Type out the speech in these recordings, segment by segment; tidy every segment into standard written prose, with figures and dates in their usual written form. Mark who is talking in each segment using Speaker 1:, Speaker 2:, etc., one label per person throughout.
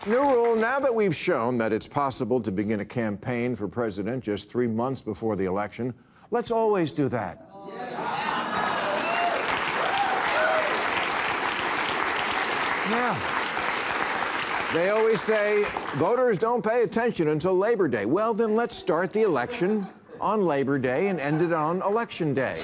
Speaker 1: New rule, now that we've shown that it's possible to begin a campaign for president just 3 months before the election, let's always do that. Yeah. They always say, voters don't pay attention until Labor Day. Well, then let's start the election on Labor Day and end it on Election Day.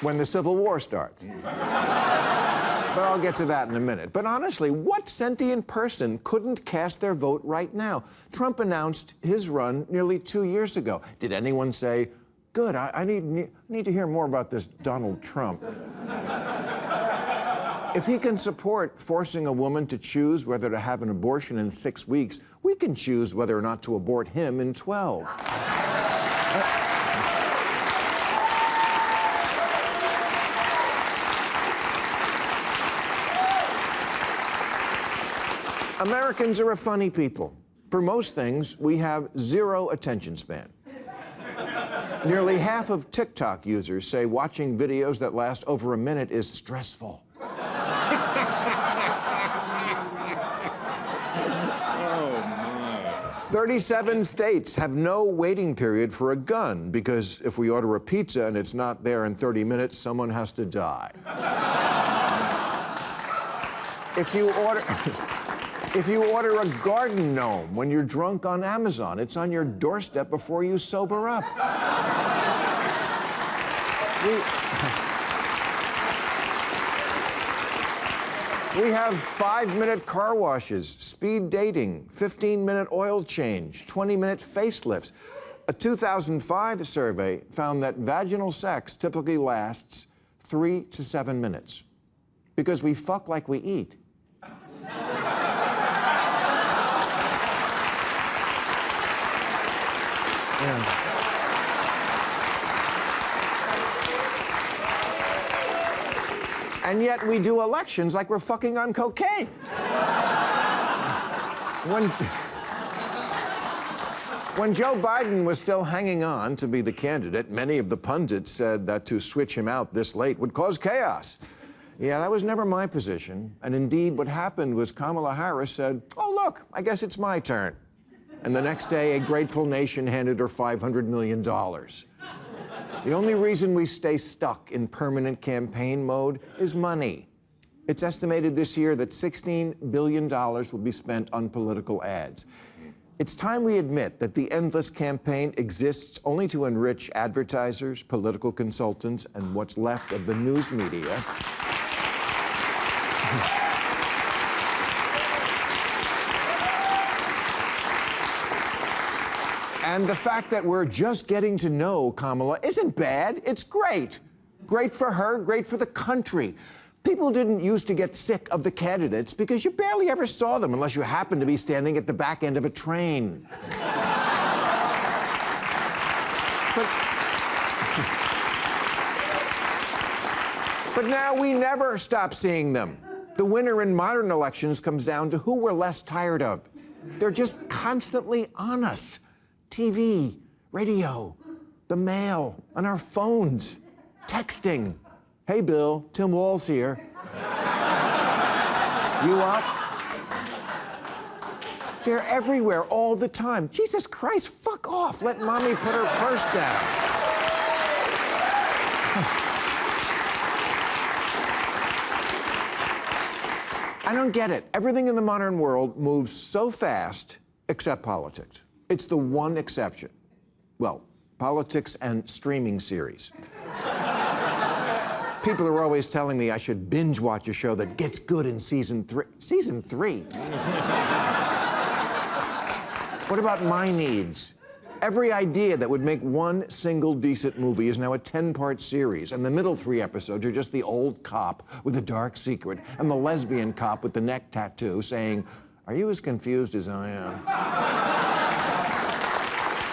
Speaker 1: When the Civil War starts. But I'll get to that in a minute. But honestly, what sentient person couldn't cast their vote right now? Trump announced his run nearly 2 years ago. Did anyone say, good, I need to hear more about this Donald Trump? If he can support forcing a woman to choose whether to have an abortion in 6 weeks, we can choose whether or not to abort him in 12. Americans are a funny people. For most things, we have zero attention span. Nearly half of TikTok users say watching videos that last over a minute is stressful. 37 states have no waiting period for a gun because if we order a pizza and it's not there in 30 minutes, someone has to die. If you order a garden gnome when you're drunk on Amazon, it's on your doorstep before you sober up. We have 5-minute car washes, speed dating, 15-minute oil change, 20-minute facelifts. A 2005 survey found that vaginal sex typically lasts 3 to 7 minutes because we fuck like we eat. Yeah. And yet we do elections like we're fucking on cocaine. When Joe Biden was still hanging on to be the candidate, many of the pundits said that to switch him out this late would cause chaos. Yeah, that was never my position. And indeed, what happened was Kamala Harris said, "Oh, look, I guess it's my turn." And the next day, a grateful nation handed her $500 million. The only reason we stay stuck in permanent campaign mode is money. It's estimated this year that $16 billion will be spent on political ads. It's time we admit that the endless campaign exists only to enrich advertisers, political consultants, and what's left of the news media. And the fact that we're just getting to know Kamala isn't bad. It's great. Great for her, great for the country. People didn't used to get sick of the candidates because you barely ever saw them unless you happened to be standing at the back end of a train. But now we never stop seeing them. The winner in modern elections comes down to who we're less tired of. They're just constantly on us. TV, radio, the mail, on our phones, texting. Hey, Bill, Tim Wall's here. You up? They're everywhere all the time. Jesus Christ, fuck off. Let mommy put her purse down. I don't get it. Everything in the modern world moves so fast, except politics. It's the one exception. Well, politics and streaming series. People are always telling me I should binge watch a show that gets good in season 3. Season 3? What about my needs? Every idea that would make one single decent movie is now a 10-part series, and the middle 3 episodes are just the old cop with a dark secret and the lesbian cop with the neck tattoo saying, "Are you as confused as I am?"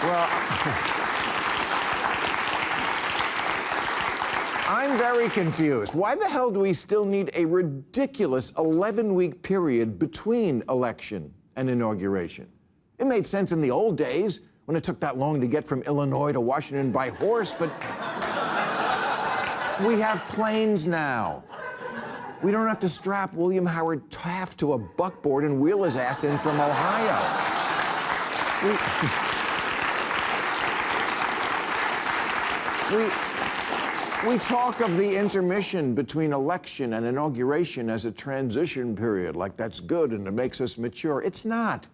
Speaker 1: Well, I'm very confused. Why the hell do we still need a ridiculous 11-week period between election and inauguration? It made sense in the old days when it took that long to get from Illinois to Washington by horse, but We have planes now. We don't have to strap William Howard Taft to a buckboard and wheel his ass in from Ohio. We talk of the intermission between election and inauguration as a transition period, like that's good and it makes us mature. It's not.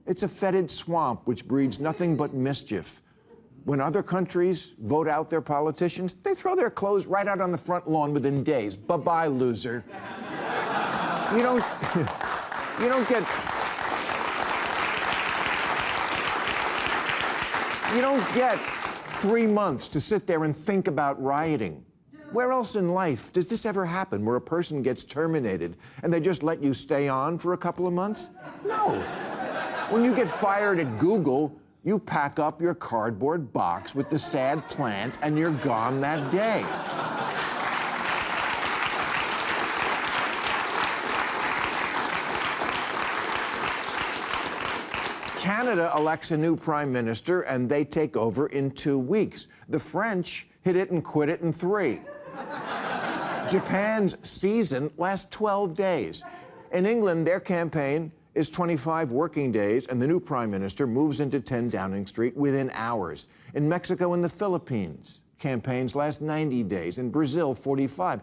Speaker 1: It's a fetid swamp which breeds nothing but mischief. When other countries vote out their politicians, they throw their clothes right out on the front lawn within days. Bye-bye, loser. You don't get 3 months to sit there and think about rioting. Where else in life does this ever happen, where a person gets terminated and they just let you stay on for a couple of months? No. When you get fired at Google, you pack up your cardboard box with the sad plant and you're gone that day. Canada elects a new prime minister and they take over in 2 weeks. The French hit it and quit it in 3. Japan's season lasts 12 days. In England, their campaign is 25 working days, and the new prime minister moves into 10 Downing Street within hours. In Mexico and the Philippines, campaigns last 90 days. In Brazil, 45.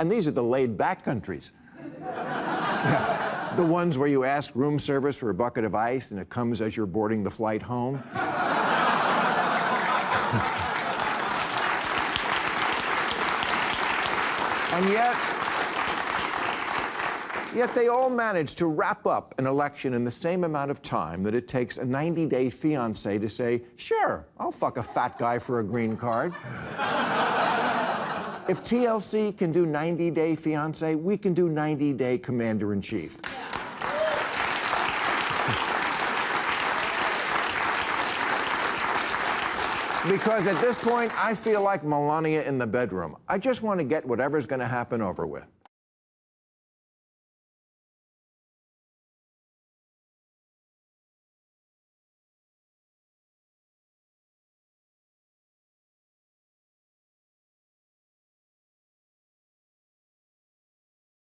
Speaker 1: And these are the laid-back countries. Yeah. The ones where you ask room service for a bucket of ice and it comes as you're boarding the flight home. And yet they all manage to wrap up an election in the same amount of time that it takes a 90-day fiancé to say, sure, I'll fuck a fat guy for a green card. If TLC can do 90-day fiancé, we can do 90-day commander-in-chief. Because at this point, I feel like Melania in the bedroom. I just want to get whatever's going to happen over with.